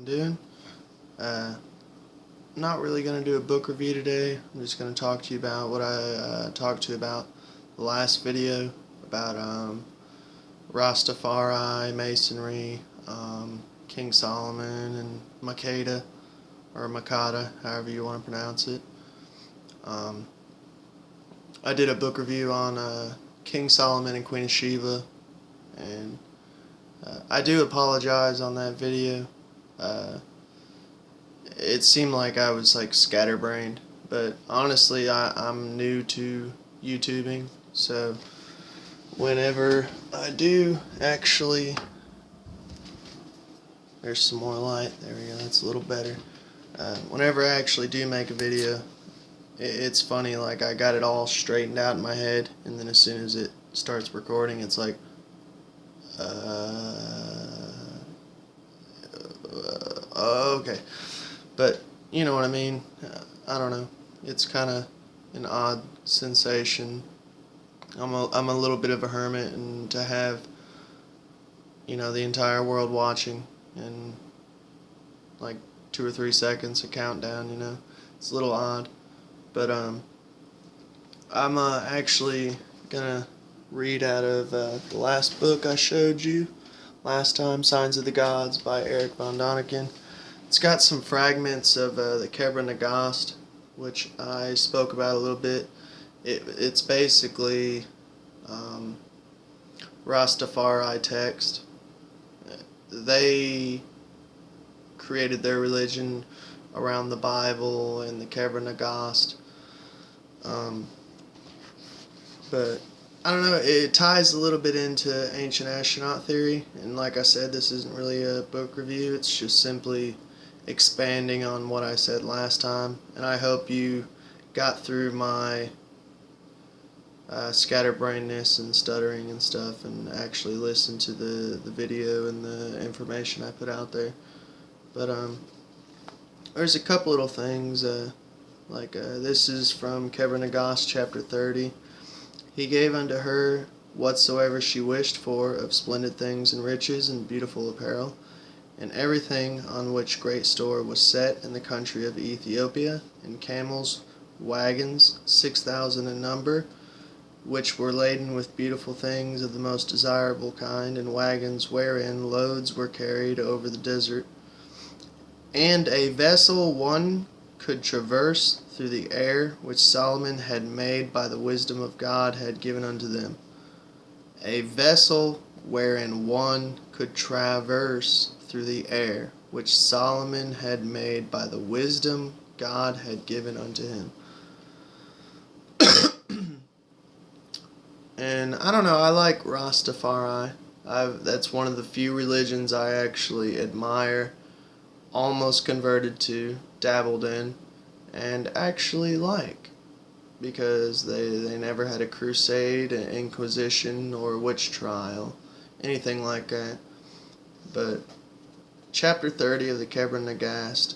doing. I'm not really going to do a book review today. I'm just going to talk to you about what I talked to you about the last video about Rastafari, Masonry, King Solomon, and Makeda, or Makata, however you want to pronounce it. I did a book review on King Solomon and Queen of Sheba, and I do apologize on that video. It seemed like I was like scatterbrained, but honestly I'm new to YouTubing, so whenever I do actually, there's some more light, there we go, that's a little better. Whenever I actually do make a video, it's funny, like I got it all straightened out in my head, and then as soon as it starts recording, it's like, okay. But you know what I mean. I don't know. It's kind of an odd sensation. I'm a little bit of a hermit, and to have, the entire world watching in like 2 or 3 seconds, a countdown, it's a little odd. But I'm actually gonna read out of the last book I showed you last time, Signs of the Gods by Erich von Danekin. It's got some fragments of the Kebra nagast, which I spoke about a little bit. It's basically Rastafari text. They created their religion around the Bible and the Kebra nagast. But I don't know, it ties a little bit into ancient astronaut theory, and like I said, this isn't really a book review, it's just simply expanding on what I said last time, and I hope you got through my scatterbrainness and stuttering and stuff, and actually listened to the video and the information I put out there. But there's a couple little things, this is from Kebra nagast chapter 30. He gave unto her whatsoever she wished for of splendid things and riches and beautiful apparel, and everything on which great store was set in the country of Ethiopia, and camels, wagons, 6,000 in number, which were laden with beautiful things of the most desirable kind, and wagons wherein loads were carried over the desert, and a vessel one could traverse through the air, which Solomon had made by the wisdom of God had given unto them. A vessel wherein one could traverse through the air, which Solomon had made by the wisdom God had given unto him. And I don't know, I like Rastafari. That's one of the few religions I actually admire, almost converted to, dabbled in, and actually like, because they never had a crusade, an inquisition, or witch trial, anything like that. But chapter 30 of the Kebra nagast,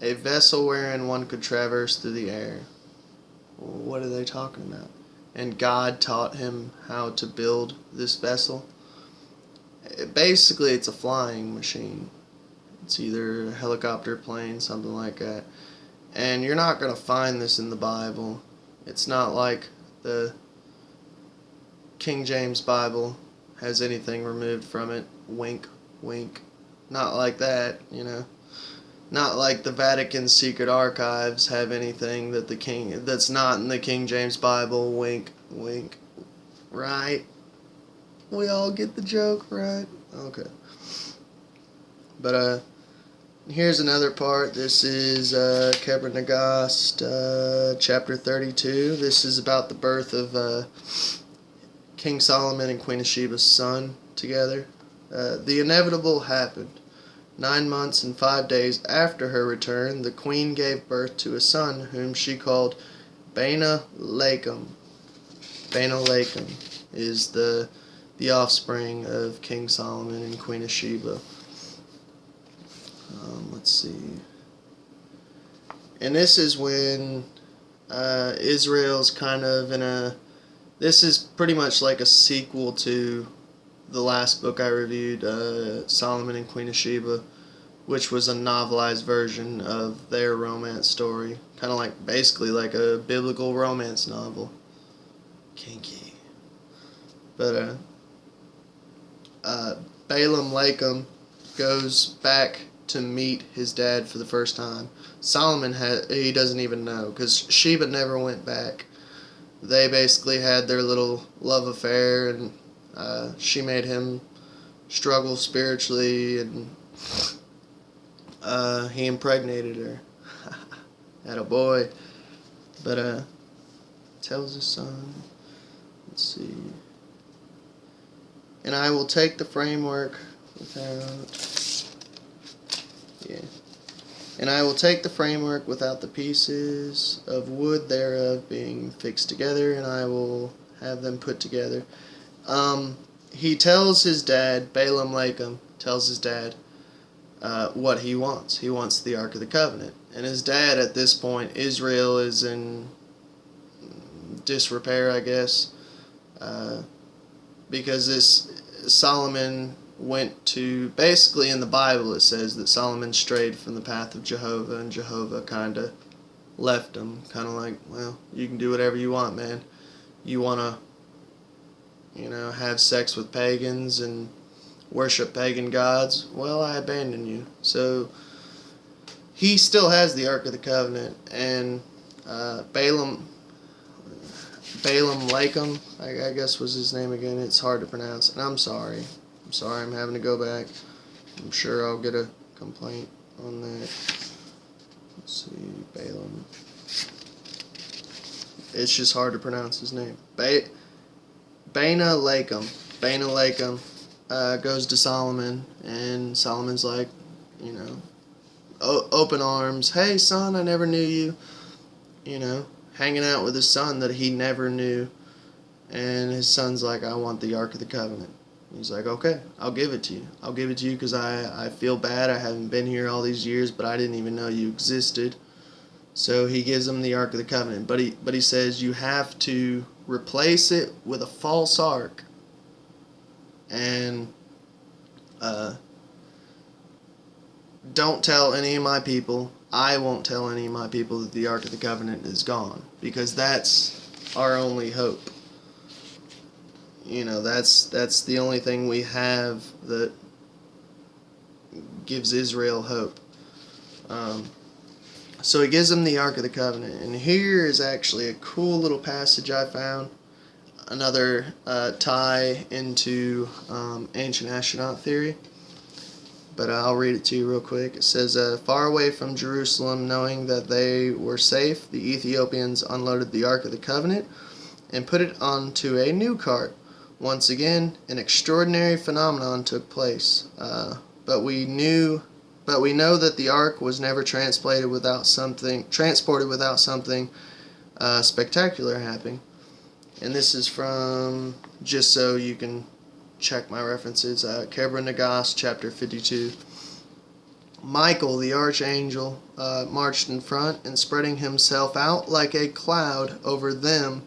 a vessel wherein one could traverse through the air. What are they talking about? And God taught him how to build this vessel. Basically, it's a flying machine. It's either a helicopter, plane, something like that. And you're not going to find this in the Bible. It's not like the King James Bible has anything removed from it. Wink, wink. Not like that, Not like the Vatican's secret archives have anything that's not in the King James Bible. Wink, wink. Right? We all get the joke, right? Okay. But here's another part. This is Kebra nagast, chapter 32. This is about the birth of King Solomon and Queen of Sheba's son together. The inevitable happened. 9 months and 5 days after her return, the queen gave birth to a son, whom she called Danekin. Danekin is the offspring of King Solomon and Queen of Sheba. Let's see. And this is when Israel's kind of in a... This is pretty much like a sequel to the last book I reviewed, Solomon and Queen of Sheba. which was a novelized version of their romance story, kind of like basically like a biblical romance novel. Kinky. But Balaam Lakem goes back to meet his dad for the first time. Solomon he doesn't even know, because Sheba never went back. They basically had their little love affair, and she made him struggle spiritually, and he impregnated her. Had a boy. But tells his son, let's see, and I will take the framework without, and I will take the framework without the pieces of wood thereof being fixed together, and I will have them put together. He tells his dad, Balaam Lakem tells his dad what he wants. He wants the Ark of the Covenant. And his dad, at this point, Israel is in disrepair, I guess, because this Solomon went to, basically in the Bible it says that Solomon strayed from the path of Jehovah, and Jehovah kind of left him, kind of like, well, you can do whatever you want, man. You want to, have sex with pagans and worship pagan gods? Well, I abandon you. So he still has the Ark of the Covenant, and Balaam Lakem, I guess was his name again. It's hard to pronounce, and I'm sorry. I'm having to go back. I'm sure I'll get a complaint on that. Let's see, Balaam. It's just hard to pronounce his name. Bana Lakem goes to Solomon, and Solomon's like, open arms. Hey, son, I never knew you. Hanging out with his son that he never knew. And his son's like, I want the Ark of the Covenant. He's like, okay, I'll give it to you. I'll give it to you because I feel bad. I haven't been here all these years, but I didn't even know you existed. So he gives him the Ark of the Covenant. But he says you have to replace it with a false ark. And don't tell any of my people. I won't tell any of my people that the Ark of the Covenant is gone, because that's our only hope. That's the only thing we have that gives Israel hope. So he gives them the Ark of the Covenant, and here is actually a cool little passage I found. Another tie into ancient astronaut theory. But I'll read it to you real quick. It says, far away from Jerusalem, knowing that they were safe, the Ethiopians unloaded the Ark of the Covenant and put it onto a new cart. Once again, an extraordinary phenomenon took place. But we know that the Ark was never transported without something spectacular happening. And this is from, just so you can check my references, Kebra Nagast, chapter 52. Michael, the archangel, marched in front, and spreading himself out like a cloud over them,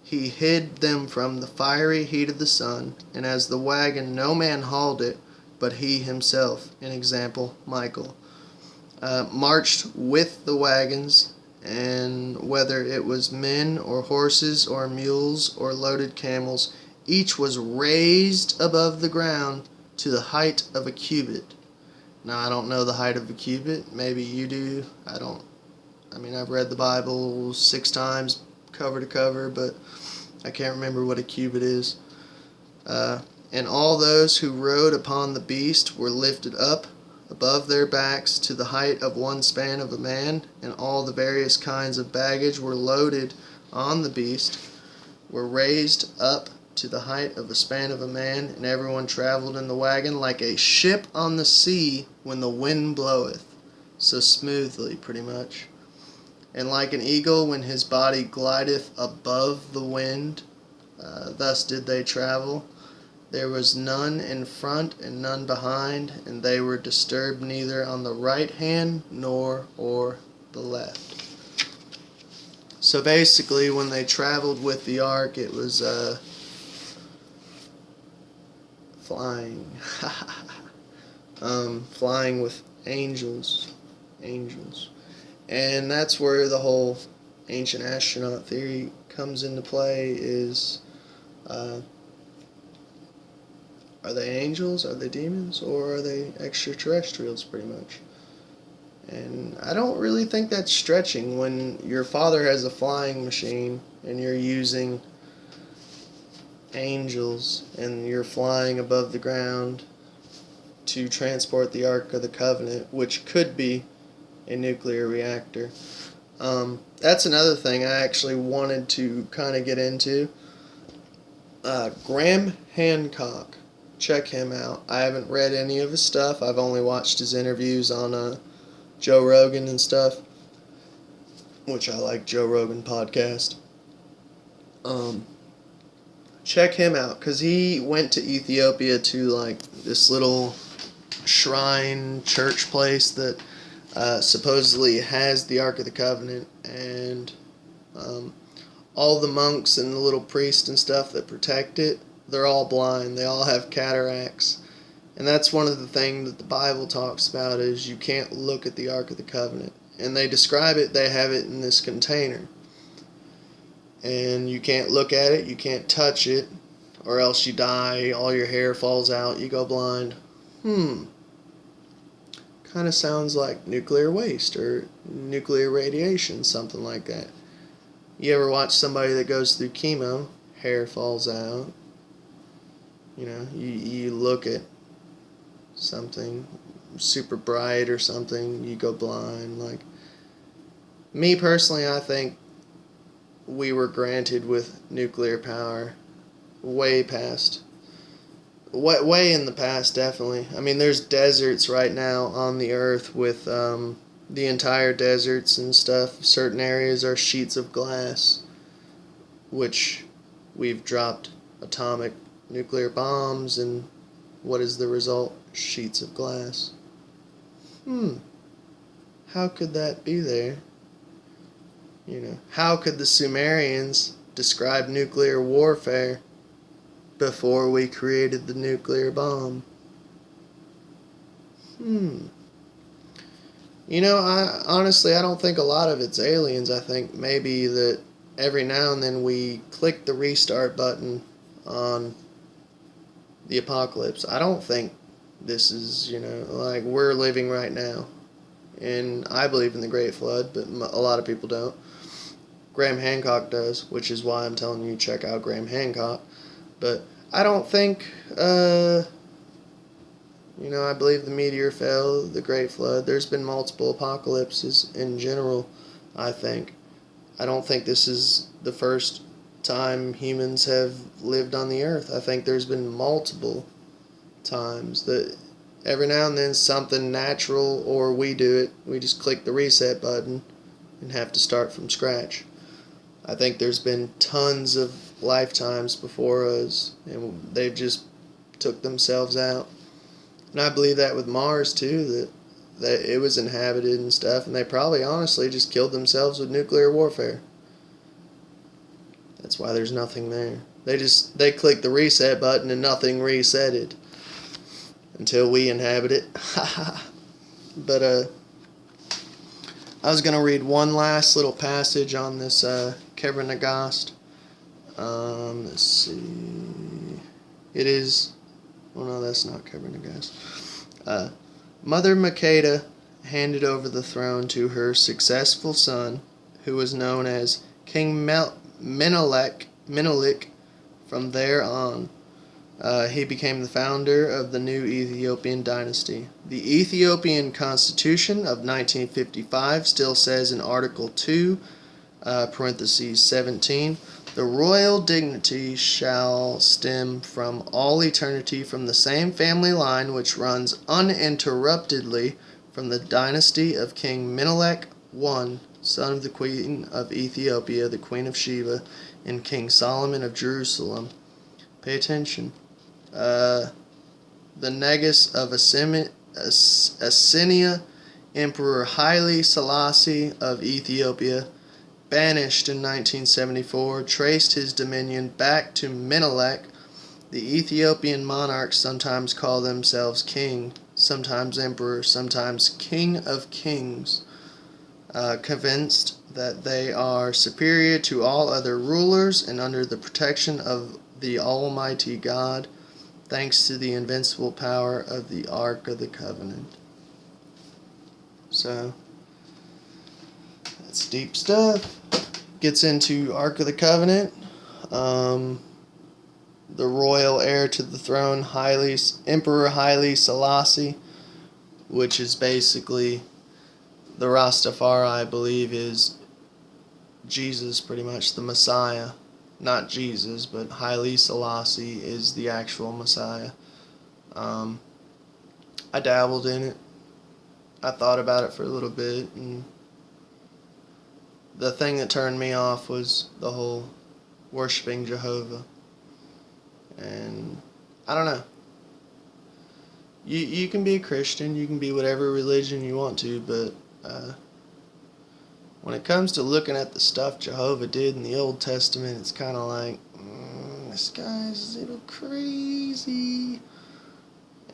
he hid them from the fiery heat of the sun. And as the wagon, no man hauled it, but he himself, an example, Michael, marched with the wagons, and whether it was men or horses or mules or loaded camels, each was raised above the ground to the height of a cubit. Now, I don't know the height of a cubit. Maybe you do. I've read the Bible 6 times, cover to cover, but I can't remember what a cubit is. And all those who rode upon the beast were lifted up above their backs to the height of one span of a man, and all the various kinds of baggage were loaded on the beast, were raised up to the height of a span of a man, and everyone traveled in the wagon like a ship on the sea when the wind bloweth, so smoothly, pretty much. And like an eagle when his body glideth above the wind, thus did they travel. There was none in front and none behind, and they were disturbed neither on the right hand nor or the left. So basically, when they traveled with the ark, it was flying. Flying with Angels. Angels. And that's where the whole ancient astronaut theory comes into play is, are they angels, are they demons, or are they extraterrestrials, pretty much? And I don't really think that's stretching when your father has a flying machine and you're using angels and you're flying above the ground to transport the Ark of the Covenant, which could be a nuclear reactor. That's another thing I actually wanted to kind of get into. Graham Hancock. Check him out. I haven't read any of his stuff. I've only watched his interviews on Joe Rogan and stuff, which I like Joe Rogan podcast. Check him out, because he went to Ethiopia to like this little shrine church place that supposedly has the Ark of the Covenant, and all the monks and the little priests and stuff that protect it, they're all blind. They all have cataracts. And that's one of the things that the Bible talks about is you can't look at the Ark of the Covenant. And they describe it, they have it in this container. And you can't look at it, you can't touch it, or else you die, all your hair falls out, you go blind. Kind of sounds like nuclear waste or nuclear radiation, something like that. You ever watch somebody that goes through chemo, hair falls out? You know, you look at something super bright or something, you go blind. Like, me personally, I think we were granted with nuclear power way in the past, definitely. I mean, there's deserts right now on the earth with the entire deserts and stuff. Certain areas are sheets of glass, which we've dropped atomic nuclear bombs, and what is the result? Sheets of glass. How could that be there? You know, how could the Sumerians describe nuclear warfare before we created the nuclear bomb? You know, I don't think a lot of it's aliens. I think maybe that every now and then we click the restart button on the apocalypse. I don't think this is, you know, like we're living right now. And I believe in the Great Flood, but a lot of people don't. Graham Hancock does, which is why I'm telling you check out Graham Hancock. But I don't think, you know, I believe the meteor fell, the Great Flood. There's been multiple apocalypses in general, I think. I don't think this is the first time humans have lived on the earth. I think there's been multiple times that every now and then something natural, or we do it, we just click the reset button and have to start from scratch. I think there's been tons of lifetimes before us, and they've just took themselves out. And I believe that with Mars too, that it was inhabited and stuff, and they probably honestly just killed themselves with nuclear warfare. That's why there's nothing there. They clicked the reset button and nothing resetted until we inhabit it. But I was going to read one last little passage on this Kebra nagast. Let's see. It is... Oh no, that's not Kebra nagast. Mother Makeda handed over the throne to her successful son, who was known as King Menelik. From there on, he became the founder of the new Ethiopian dynasty. The Ethiopian Constitution of 1955 still says in Article 2, parentheses 17, the royal dignity shall stem from all eternity from the same family line which runs uninterruptedly from the dynasty of King Menelik I, son of the Queen of Ethiopia, the Queen of Sheba, and King Solomon of Jerusalem. Pay attention. The nagast of Abyssinia, Emperor Haile Selassie of Ethiopia, banished in 1974, traced his dominion back to Menelik. The Ethiopian monarchs sometimes call themselves kings sometimes emperor, sometimes king of kings, convinced that they are superior to all other rulers and under the protection of the Almighty God, thanks to the invincible power of the Ark of the Covenant. So, that's deep stuff. Gets into Ark of the Covenant. The royal heir to the throne, Emperor Haile Selassie, which is basically the Rastafari, I believe, is Jesus, pretty much the Messiah. Not Jesus, but Haile Selassie is the actual Messiah. I dabbled in it. I thought about it for a little bit, and the thing that turned me off was the whole worshiping Jehovah. And I don't know. You can be a Christian, you can be whatever religion you want to, but when it comes to looking at the stuff Jehovah did in the Old Testament, it's kind of like, this guy's a little crazy.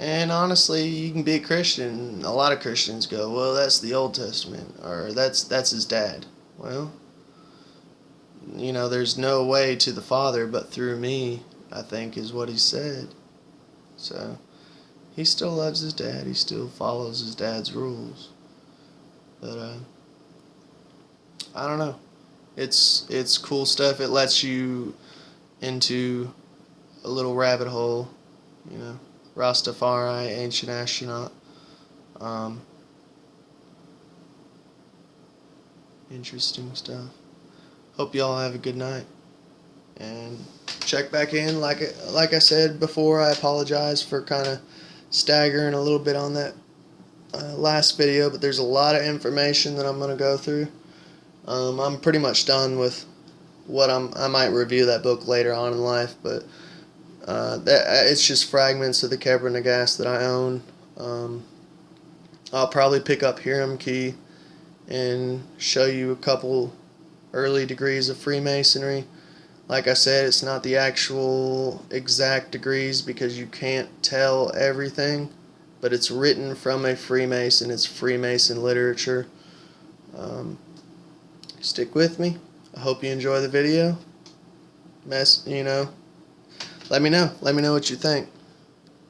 And honestly, you can be a Christian. A lot of Christians go, well, that's the Old Testament, or that's his dad. Well, there's no way to the Father but through me, I think, is what he said. So, he still loves his dad. He still follows his dad's rules. But, I don't know. It's cool stuff. It lets you into a little rabbit hole, Rastafari, ancient astronaut. Interesting stuff. Hope y'all have a good night. And check back in. Like I said before, I apologize for kind of staggering a little bit on that last video, but there's a lot of information that I'm going to go through. I'm pretty much done with what I might review that book later on in life, but it's just fragments of the Kebra nagast that I own. I'll probably pick up Hiram Key and show you a couple early degrees of Freemasonry. Like I said, it's not the actual exact degrees because you can't tell everything, but it's written from a Freemason. It's Freemason literature. Stick with me. I hope you enjoy the video. Let me know. Let me know what you think.